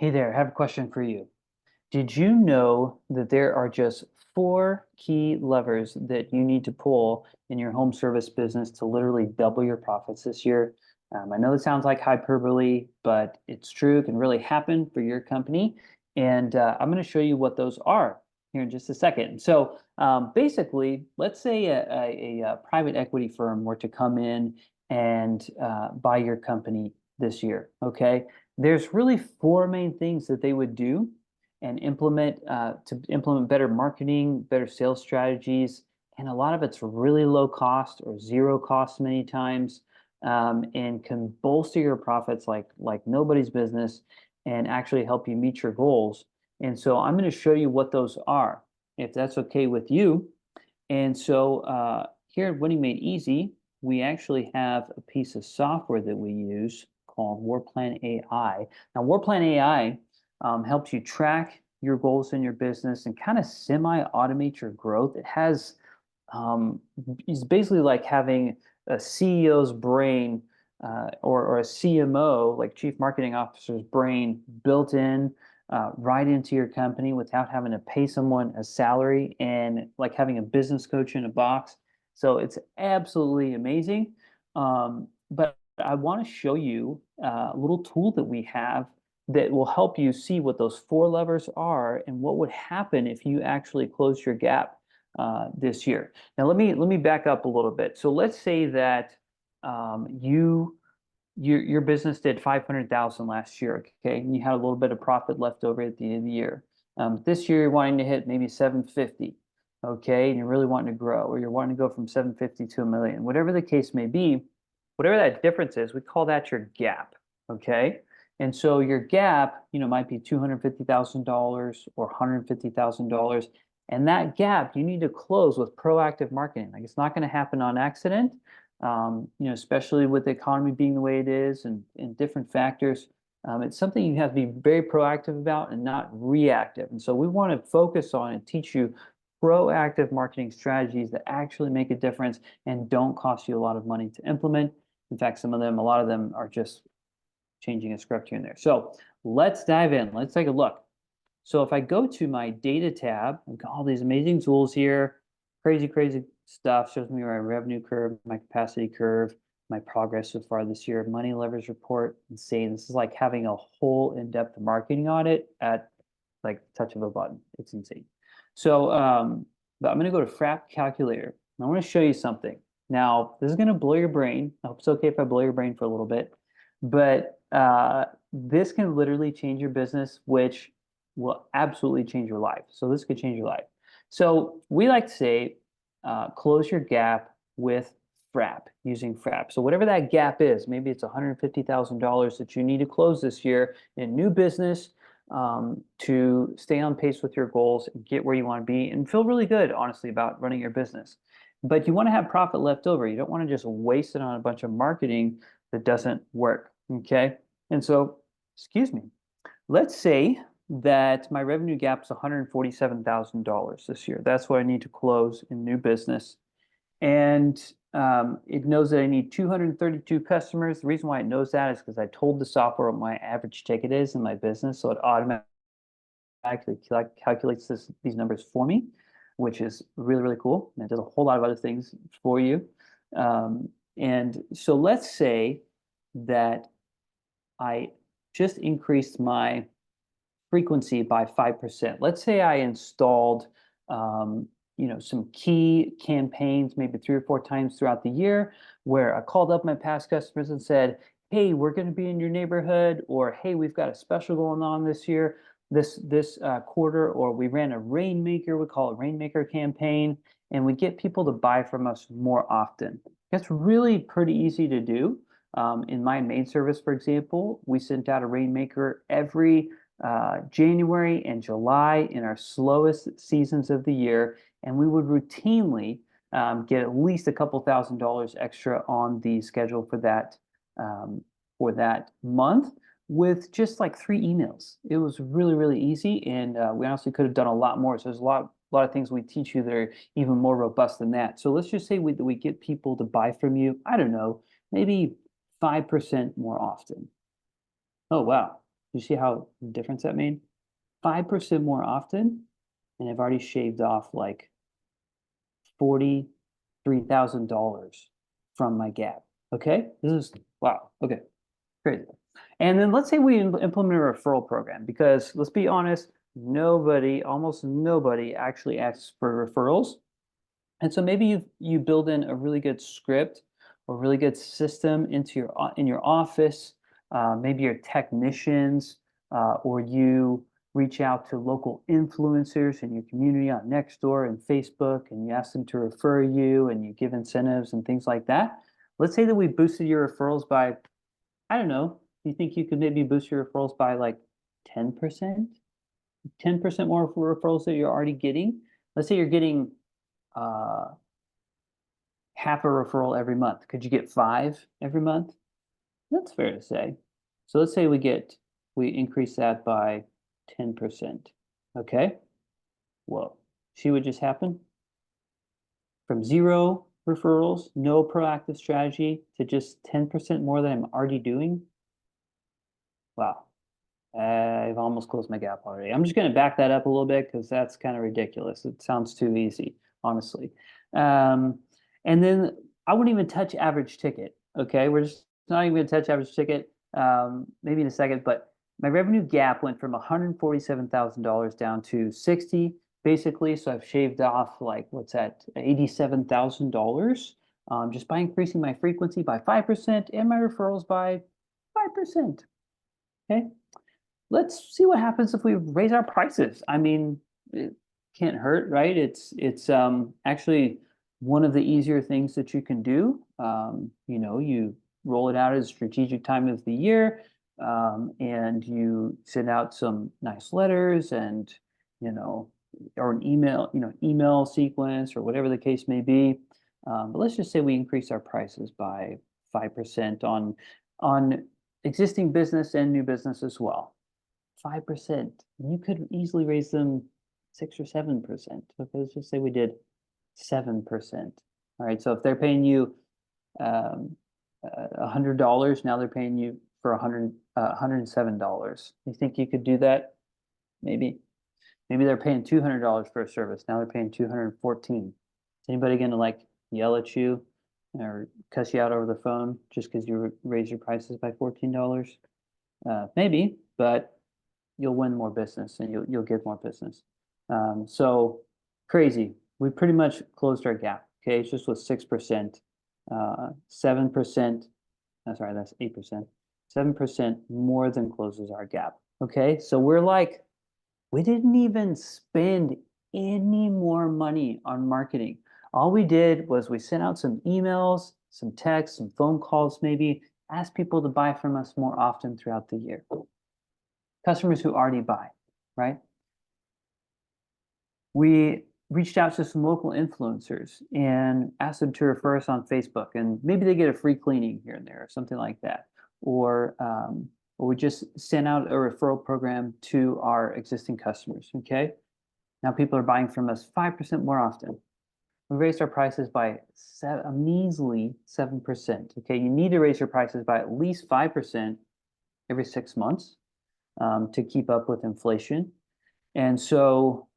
Hey there, I have a question for you. Did you know that there are just four key levers that you need to pull in your home service business to literally double your profits this year? I know it sounds like hyperbole, but it's true. It can really happen for your company. And I'm going to show you what those are here in just a second. So basically, let's say a private equity firm were to come in and buy your company this year. Okay. There's really four main things that they would do and implement better marketing, better sales strategies, and a lot of it's really low cost or zero cost many times, and can bolster your profits like nobody's business, and actually help you meet your goals. And so I'm going to show you what those are, if that's okay with you. And so here at Winning Made Easy, we actually have a piece of software that we use called Warplan AI. Now, Warplan AI helps you track your goals in your business and kind of semi-automate your growth. It's basically like having a CEO's brain or a CMO, like Chief Marketing Officer's brain, built in right into your company without having to pay someone a salary, and like having a business coach in a box. So it's absolutely amazing. But I want to show you a little tool that we have that will help you see what those four levers are and what would happen if you actually close your gap this year. Now, let me back up a little bit. So let's say that your business did 500,000 last year, okay, and you had a little bit of profit left over at the end of the year. This year, you're wanting to hit maybe 750, okay, and you're really wanting to grow, or you're wanting to go from 750 to a million, whatever the case may be. Whatever that difference is, we call that your gap, okay? And so your gap, might be $250,000 or $150,000. And that gap you need to close with proactive marketing. Like, it's not going to happen on accident, especially with the economy being the way it is and different factors. It's something you have to be very proactive about and not reactive. And so we want to focus on and teach you proactive marketing strategies that actually make a difference and don't cost you a lot of money to implement. In fact, a lot of them are just changing a script here and there. So let's dive in. Let's take a look. So if I go to my data tab, I've got all these amazing tools here, crazy, crazy stuff. Shows me my revenue curve, my capacity curve, my progress so far this year, money levers report. Insane. This is like having a whole in-depth marketing audit at like the touch of a button. It's insane. So but I'm going to go to F.R.A.P calculator. I want to show you something. Now, this is going to blow your brain. I hope it's okay if I blow your brain for a little bit, but this can literally change your business, which will absolutely change your life. So this could change your life. So we like to say, close your gap with F.R.A.P, using F.R.A.P. So whatever that gap is, maybe it's $150,000 that you need to close this year in new business, to stay on pace with your goals and get where you want to be and feel really good, honestly, about running your business. But you want to have profit left over. You don't want to just waste it on a bunch of marketing that doesn't work, okay? And so, excuse me, let's say that my revenue gap is $147,000 this year. That's what I need to close in new business. And it knows that I need 232 customers. The reason why it knows that is because I told the software what my average ticket is in my business, so it automatically calculates these numbers for me, which is really, really cool. And it does a whole lot of other things for you. And so let's say that I just increased my frequency by 5%. Let's say I installed some key campaigns maybe 3 or 4 times throughout the year, where I called up my past customers and said, hey, we're going to be in your neighborhood, or hey, we've got a special going on this year, this quarter, or we ran a rainmaker, we call it rainmaker campaign, and we get people to buy from us more often. That's really pretty easy to do. In my main service, for example, we sent out a rainmaker every January and July in our slowest seasons of the year, and we would routinely get at least a couple $1,000s extra on the schedule for that month with just like 3 emails. It was really, really easy, and we honestly could have done a lot more. So there's a lot of things we teach you that are even more robust than that. So let's just say we get people to buy from you, I don't know, maybe 5% more often. Oh, wow. You see how difference that made? 5% more often, and I've already shaved off like $43,000 from my gap. Okay, this is wow. Okay, crazy. And then let's say we implement a referral program because let's be honest, almost nobody actually asks for referrals. And so maybe you build in a really good script or really good system into in your office, maybe your technicians, or you reach out to local influencers in your community on Nextdoor and Facebook, and you ask them to refer you, and you give incentives and things like that. Let's say that we boosted your referrals by, I don't know, you think you could maybe boost your referrals by like 10%? 10% more referrals that you're already getting. Let's say you're getting uh, half a referral every month. Could you get 5 every month? That's fair to say. So let's say we increase that by 10%. Okay. Whoa. See what just happened? From 0 referrals, no proactive strategy, to just 10% more than I'm already doing. Wow. I've almost closed my gap already. I'm just going to back that up a little bit because that's kind of ridiculous. It sounds too easy, honestly. Um, and then I wouldn't even touch average ticket. Okay, we're just not even going to touch average ticket. Maybe in a second, but my revenue gap went from $147,000 down to 60, basically. So I've shaved off like what's that, $87,000, just by increasing my frequency by 5% and my referrals by 5%. Okay. Let's see what happens if we raise our prices. I mean, it can't hurt, right? It's actually one of the easier things that you can do. You roll it out as a strategic time of the year, and you send out some nice letters and, or an email sequence or whatever the case may be. But let's just say we increase our prices by 5% on existing business and new business as well. 5%. You could easily raise them 6 or 7%. Okay, let's just say we did 7%. All right, so if they're paying you $100, now they're paying you for $107. You think you could do that? Maybe. Maybe they're paying $200 for a service. Now they're paying 214. Is anybody gonna like yell at you or cuss you out over the phone just because you raise your prices by $14? Maybe, but you'll win more business and you'll get more business. So crazy. We pretty much closed our gap. Okay, it's just with 6%, 7%. Sorry, that's 8%. 7% more than closes our gap. Okay, so we're like, we didn't even spend any more money on marketing. All we did was we sent out some emails, some texts, some phone calls, maybe ask people to buy from us more often throughout the year. Customers who already buy, right? We reached out to some local influencers and asked them to refer us on Facebook, and maybe they get a free cleaning here and there or something like that. Or we just sent out a referral program to our existing customers, okay? Now people are buying from us 5% more often. We raised our prices by a measly 7%, okay? You need to raise your prices by at least 5% every 6 months to keep up with inflation. And so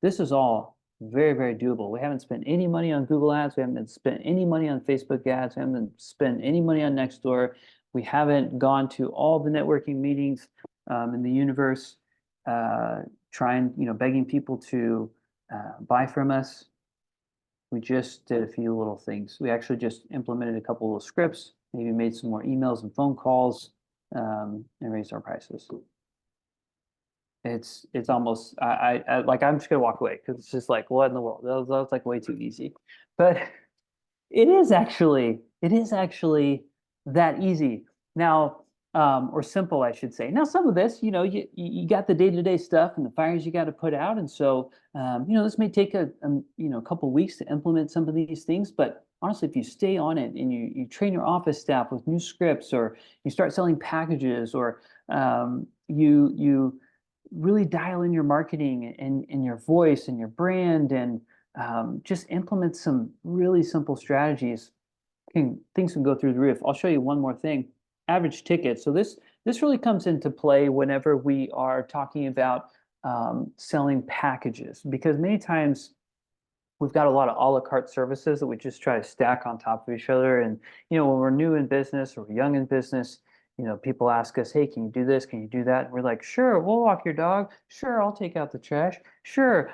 this is all very, very doable. We haven't spent any money on Google ads. We haven't spent any money on Facebook ads. We haven't spent any money on Nextdoor. We haven't gone to all the networking meetings in the universe, begging people to buy from us. We just did a few little things. We actually just implemented a couple of scripts, maybe made some more emails and phone calls, and raised our prices. It's almost I'm just gonna walk away because it's just like, what in the world? That was like way too easy. But it is actually that easy now, or simple, I should say. Now, some of this, you got the day-to-day stuff and the fires you got to put out, and so this may take a couple weeks to implement some of these things. But honestly, if you stay on it and you train your office staff with new scripts, or you start selling packages, or you really dial in your marketing and your voice and your brand, and just implement some really simple strategies, things can go through the roof. I'll show you one more thing. Average ticket. So this This really comes into play whenever we are talking about selling packages, because many times we've got a lot of a la carte services that we just try to stack on top of each other. And, when we're new in business or we're young in business, people ask us, hey, can you do this? Can you do that? And we're like, sure, we'll walk your dog. Sure, I'll take out the trash. Sure,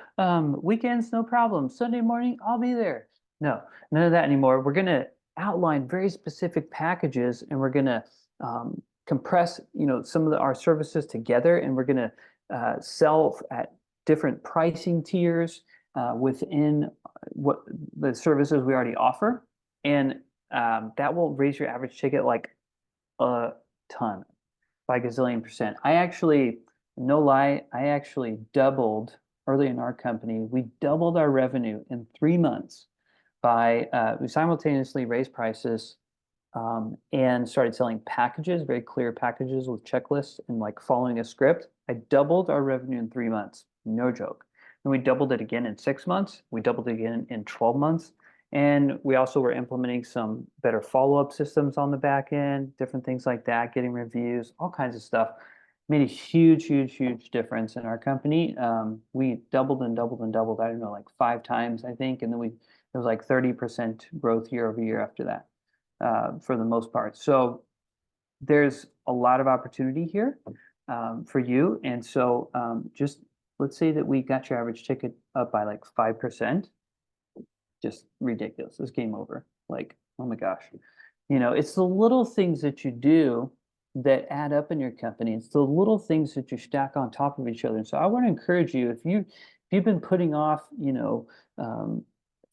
weekends, no problem. Sunday morning, I'll be there. No, none of that anymore. We're going to outline very specific packages, and we're going to compress, some of our services together, and we're going to sell at different pricing tiers within what the services we already offer. And that will raise your average ticket like a ton, by gazillion percent. No lie, I actually doubled early in our company. We doubled our revenue in 3 months we simultaneously raised prices and started selling packages, very clear packages with checklists and like following a script. I doubled our revenue in 3 months, no joke. And we doubled it again in 6 months. We doubled it again in 12 months. And we also were implementing some better follow-up systems on the back end, different things like that, getting reviews, all kinds of stuff. Made a huge, huge, huge difference in our company. We doubled and doubled and doubled, I don't know, like 5 times, I think. And then it was like 30% growth year over year after that, for the most part. So there's a lot of opportunity here for you. And so just let's say that we got your average ticket up by like 5%. Just ridiculous. It's game over. Like, oh my gosh. It's the little things that you do that add up in your company. It's the little things that you stack on top of each other. And so I want to encourage you, if you've been putting off,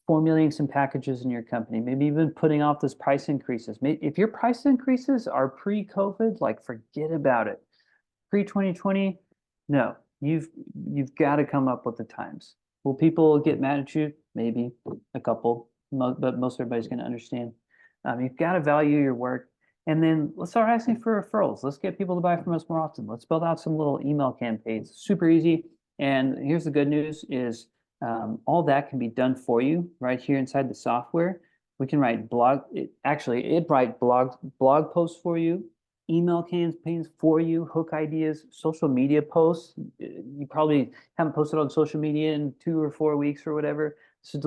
formulating some packages in your company, maybe even putting off those price increases. If your price increases are pre-COVID, like forget about it. Pre-2020, no, you've got to come up with the times. Will people get mad at you? Maybe a couple, but most everybody's going to understand. You've got to value your work. And then let's start asking for referrals. Let's get people to buy from us more often. Let's build out some little email campaigns. Super easy. And here's the good news is all that can be done for you right here inside the software. We can write it write blog posts for you, email campaigns for you, hook ideas, social media posts. You probably haven't posted on social media in 2 or 4 weeks or whatever. So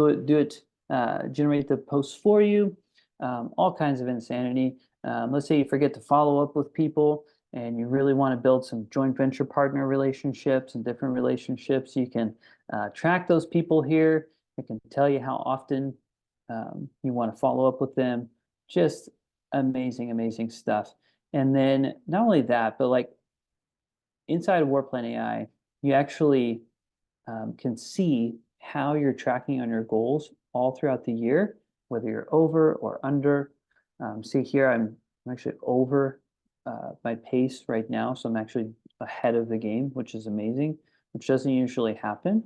generate the posts for you, all kinds of insanity. Let's say you forget to follow up with people and you really want to build some joint venture partner relationships and different relationships. You can track those people here. It can tell you how often you want to follow up with them. Just amazing, amazing stuff. And then not only that, but like inside of Warplan AI, you actually can see how you're tracking on your goals all throughout the year, whether you're over or under. See here, I'm actually over my pace right now, so I'm actually ahead of the game, which is amazing, which doesn't usually happen.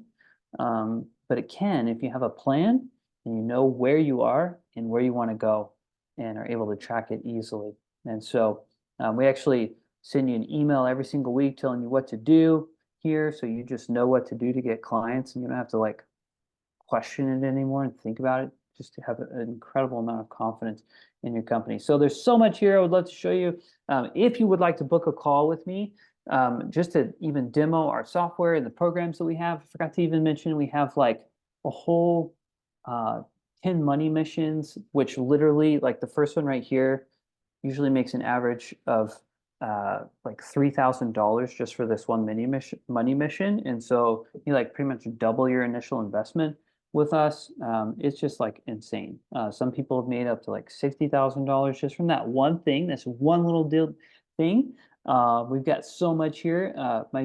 But it can if you have a plan and you know where you are and where you want to go and are able to track it easily. And so we actually send you an email every single week telling you what to do here, so you just know what to do to get clients and you don't have to like question it anymore and think about it, just to have an incredible amount of confidence in your company. So there's so much here I would love to show you. If you would like to book a call with me, just to even demo our software and the programs that we have, I forgot to even mention we have like a whole 10 money missions, which literally like the first one right here usually makes an average of like $3,000 just for this one money mission. And so you like pretty much double your initial investment with us. It's just like insane. Some people have made up to like $60,000 just from that one thing. That's one little deal thing. We've got so much here. My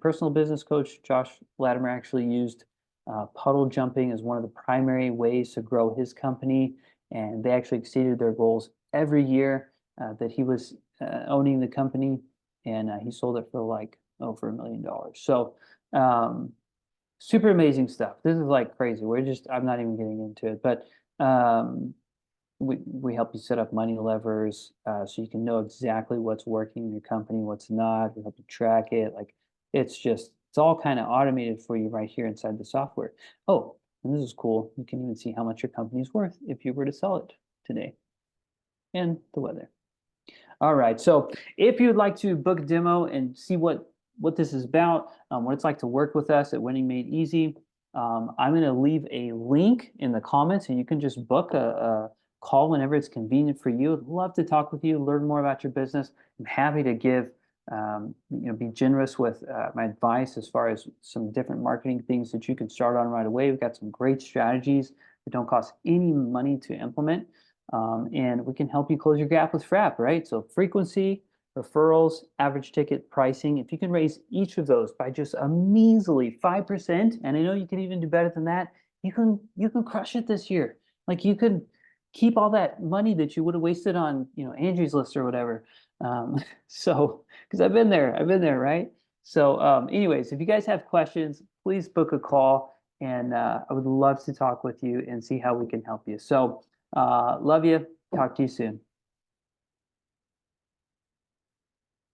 personal business coach, Josh Latimer, actually used puddle jumping as one of the primary ways to grow his company. And they actually exceeded their goals every year that he was owning the company. And he sold it for like over $1 million. So super amazing stuff. This is like crazy. I'm not even getting into it, but we help you set up money levers so you can know exactly what's working in your company, what's not. We help you track it. Like it's all kind of automated for you right here inside the software. Oh, and this is cool. You can even see how much your company's worth if you were to sell it today and the weather. All right. So if you'd like to book a demo and see what this is about, what it's like to work with us at Winning Made Easy, I'm going to leave a link in the comments, and you can just book a call whenever it's convenient for you. I'd love to talk with you, learn more about your business. I'm happy to give, be generous with my advice as far as some different marketing things that you can start on right away. We've got some great strategies that don't cost any money to implement. And we can help you close your gap with F.R.A.P, right? So frequency, referrals, average ticket pricing. If you can raise each of those by just a measly 5%, and I know you can even do better than that, you can crush it this year. Like you could keep all that money that you would have wasted on, Angie's List or whatever. So, because I've been there, right? So, anyways, if you guys have questions, please book a call, and I would love to talk with you and see how we can help you. So, love you. Talk to you soon.